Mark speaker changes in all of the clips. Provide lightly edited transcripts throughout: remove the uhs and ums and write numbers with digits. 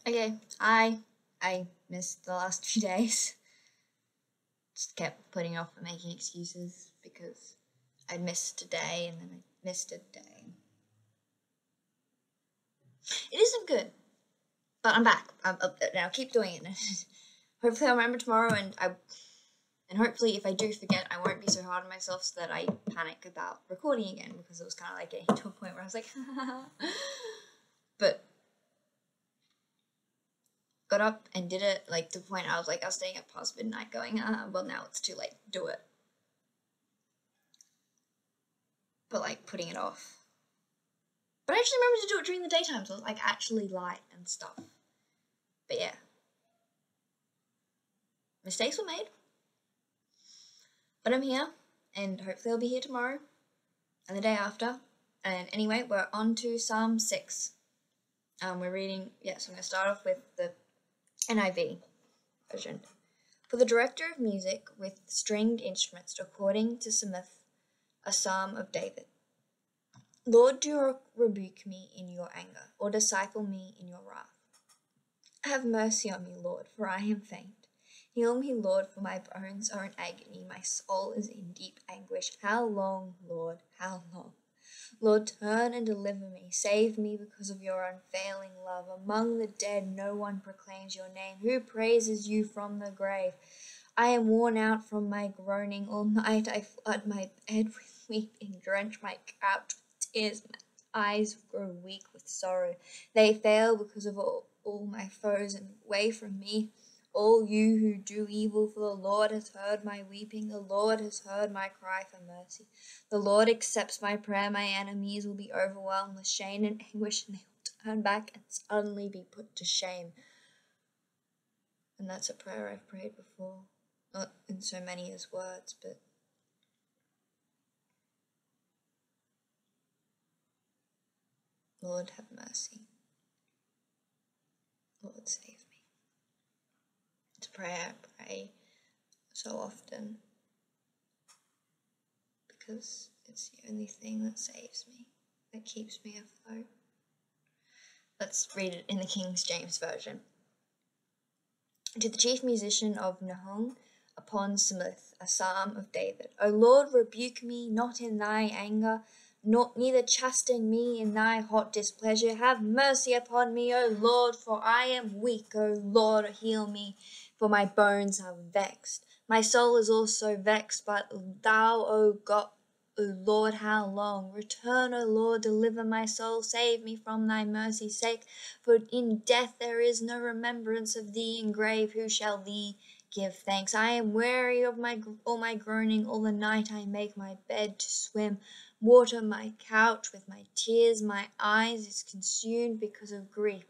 Speaker 1: Okay, I missed the last few days. Just kept putting off and making excuses because I missed a day and then I missed a day. It isn't good, but I'm back. I'm up there now. Keep doing it. Hopefully I'll remember tomorrow, and hopefully if I do forget, I won't be so hard on myself so that I panic about recording again, because it was kind of like getting to a point where I was like, but got up and did it, like, to the point I was staying up past midnight going, well, now it's too late, do it. But, like, putting it off. But I actually remembered to do it during the daytime, so it was, like, actually light and stuff. But yeah. Mistakes were made. But I'm here, and hopefully I'll be here tomorrow, and the day after. And anyway, we're on to Psalm 6. We're reading, so I'm going to start off with the NIV version. For the director of music with stringed instruments, according to Smith, a psalm of David. Lord, do not rebuke me in your anger, or disciple me in your wrath. Have mercy on me, Lord, for I am faint. Heal me, Lord, for my bones are in agony, my soul is in deep anguish. How long, Lord, how long? Lord, turn and deliver me. Save me because of your unfailing love. Among the dead no one proclaims your name. Who praises you from the grave? I am worn out from my groaning. All night I flood my bed with weeping, drench my couch with tears. My eyes grow weak with sorrow. They fail because of all my foes, and away from me. All you who do evil, for the Lord has heard my weeping. The Lord has heard my cry for mercy. The Lord accepts my prayer. My enemies will be overwhelmed with shame and anguish, and they will turn back and suddenly be put to shame. And that's a prayer I've prayed before. Not in so many as words, but Lord, have mercy. Lord, save me. It's a prayer I pray so often because it's the only thing that saves me, that keeps me afloat. Let's read it in the King James Version. To the chief musician of Nahum, upon Smith, a psalm of David. O Lord, rebuke me not in thy anger, neither chasten me in thy hot displeasure. Have mercy upon me, O Lord, for I am weak. O Lord, heal me, for my bones are vexed. My soul is also vexed, but thou, O God, O Lord, how long? Return, O Lord, deliver my soul, save me from thy mercy's sake. For in death there is no remembrance of thee, in grave who shall thee give thanks? I am weary of all my groaning, all the night I make my bed to swim, water my couch with my tears, my eyes is consumed because of grief.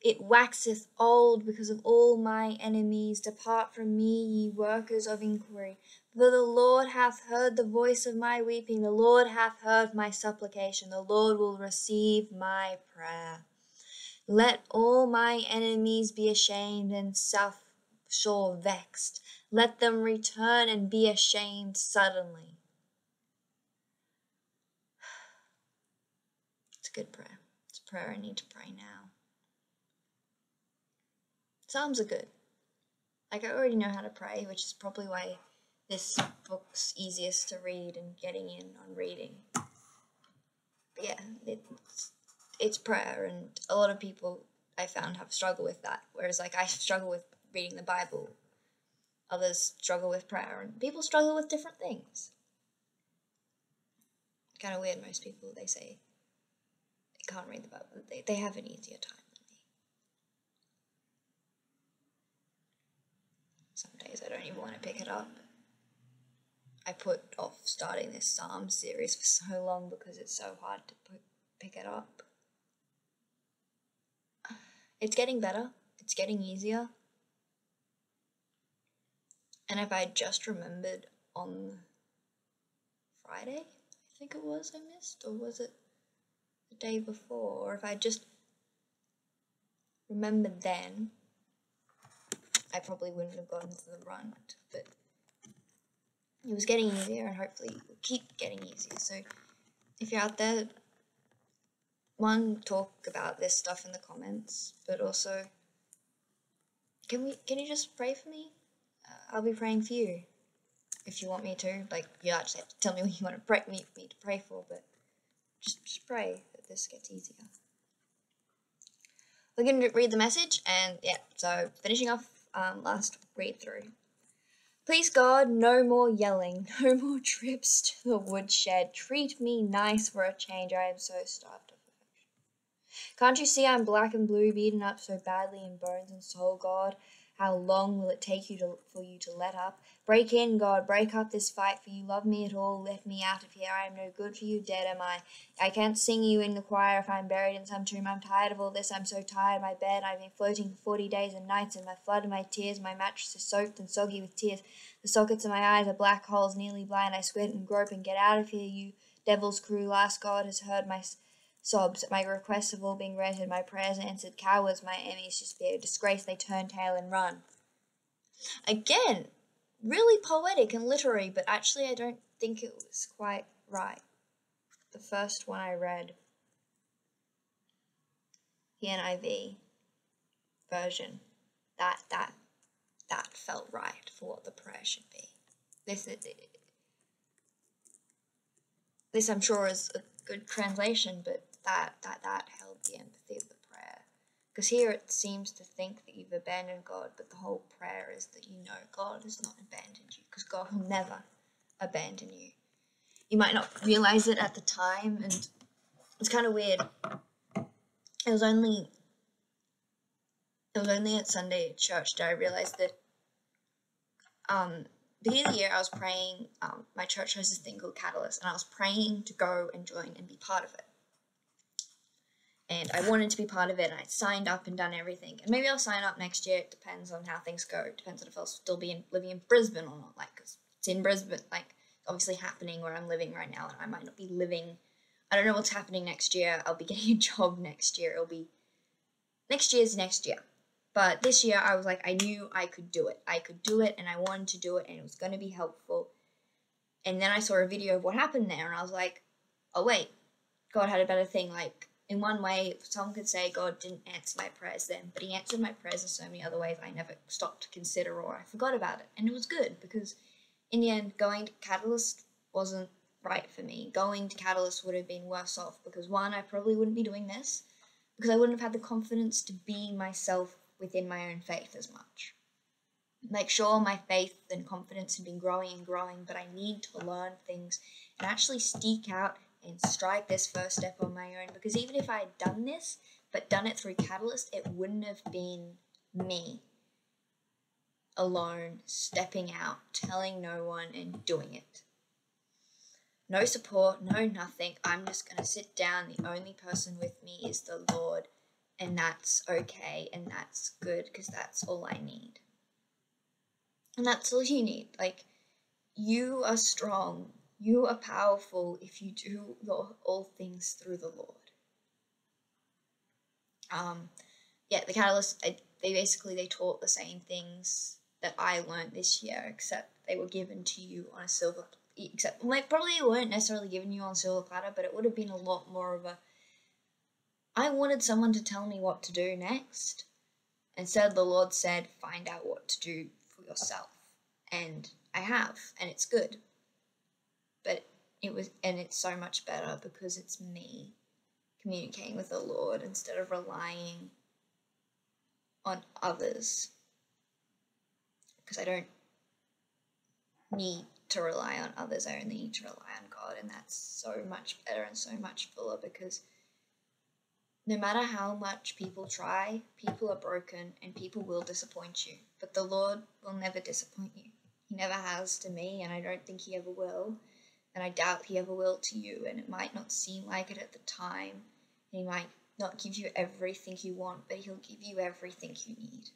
Speaker 1: It waxeth old because of all my enemies. Depart from me, ye workers of iniquity. For the Lord hath heard the voice of my weeping. The Lord hath heard my supplication. The Lord will receive my prayer. Let all my enemies be ashamed and sore vexed. Let them return and be ashamed suddenly. It's a good prayer. It's a prayer I need to pray now. Psalms are good. Like, I already know how to pray, which is probably why this book's easiest to read and getting in on reading. But yeah, it's prayer, and a lot of people I found have struggled with that. Whereas, like, I struggle with reading the Bible. Others struggle with prayer, and people struggle with different things. Kind of weird, most people, they say they can't read the Bible. They have an easier time than me. Some days I don't even want to pick it up. I put off starting this Psalm series for so long because it's so hard to pick it up. It's getting better. It's getting easier. And if I just remembered on Friday, I think it was, I missed, or was it the day before? Or if I just remembered then, I probably wouldn't have gotten to the run. But it was getting easier, and hopefully it will keep getting easier. So if you're out there, one, talk about this stuff in the comments, but also Can you just pray for me? I'll be praying for you. If you want me to. Like, you actually have to tell me what you want to me to pray for, but just pray that this gets easier. We're going to read the message, and yeah, so finishing off last read through. Please God, no more yelling, no more trips to the woodshed. Treat me nice for a change. I am so starved of affection. Can't you see I'm black and blue, beaten up so badly in bones and soul, God? How long will it take for you to let up? Break in, God, break up this fight, for you love me at all. Let me out of here. I am no good for you, dead am I. I can't sing you in the choir if I'm buried in some tomb. I'm tired of all this. I'm so tired. My bed, I've been floating for 40 days and nights, and my flood and my tears. My mattress is soaked and soggy with tears. The sockets of my eyes are black holes, nearly blind. I squint and grope and get out of here, you devil's crew. Last God has heard my sobs. My requests have all been granted. My prayers answered. Cowards, my enemies despair. Disgrace, they turn tail and run. Again, really poetic and literary, but actually I don't think it was quite right. The first one I read, the NIV version, that felt right for what the prayer should be. This I'm sure is a good translation, but that held the empathy of the prayer. Because here it seems to think that you've abandoned God, but the whole prayer is that you know God has not abandoned you, because God will never abandon you. You might not realize it at the time, and it's kind of weird. It was only at Sunday at church that I realized that beginning of the year I was praying, my church has this thing called Catalyst, and I was praying to go and join and be part of it. And I wanted to be part of it, and I signed up and done everything. And maybe I'll sign up next year. It depends on how things go. It depends on if I'll still be living in Brisbane or not. Like, cause it's in Brisbane, like, obviously happening where I'm living right now, and I might not be living. I don't know what's happening next year. I'll be getting a job next year. Next year's next year. But this year, I was like, I knew I could do it. I could do it, and I wanted to do it, and it was going to be helpful. And then I saw a video of what happened there, and I was like, oh, wait, God had a better thing. Like, in one way, someone could say God didn't answer my prayers then, but he answered my prayers in so many other ways I never stopped to consider, or I forgot about it. And it was good, because in the end, going to Catalyst wasn't right for me. Going to Catalyst would have been worse off, because one, I probably wouldn't be doing this, because I wouldn't have had the confidence to be myself within my own faith as much. Like, sure, my faith and confidence had been growing and growing, but I need to learn things and actually seek out and strike this first step on my own, because even if I had done this, but done it through Catalyst, it wouldn't have been me alone, stepping out, telling no one, and doing it. No support, no nothing. I'm just going to sit down. The only person with me is the Lord, and that's okay, and that's good, because that's all I need. And that's all you need. Like, you are strong. You are powerful if you do all things through the Lord. Yeah, the Catalyst, they taught the same things that I learned this year, except they were given to you on a silver, probably weren't necessarily given you on a silver platter, but it would have been a lot more of a, I wanted someone to tell me what to do next. Instead, the Lord said, find out what to do for yourself. And I have, and it's good. But it's so much better because it's me communicating with the Lord instead of relying on others. Because I don't need to rely on others, I only need to rely on God, and that's so much better and so much fuller, because no matter how much people try, people are broken and people will disappoint you. But the Lord will never disappoint you. He never has to me, and I don't think he ever will. And I doubt he ever will to you, and it might not seem like it at the time. He might not give you everything you want, but he'll give you everything you need.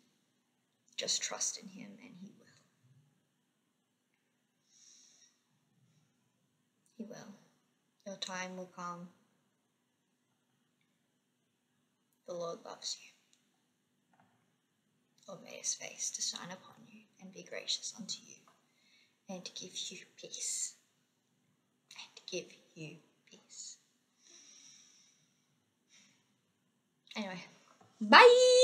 Speaker 1: Just trust in him, and he will. He will. Your time will come. The Lord loves you. The Lord made his face to shine upon you and be gracious unto you, and to give you peace. Give you peace. Anyway, bye!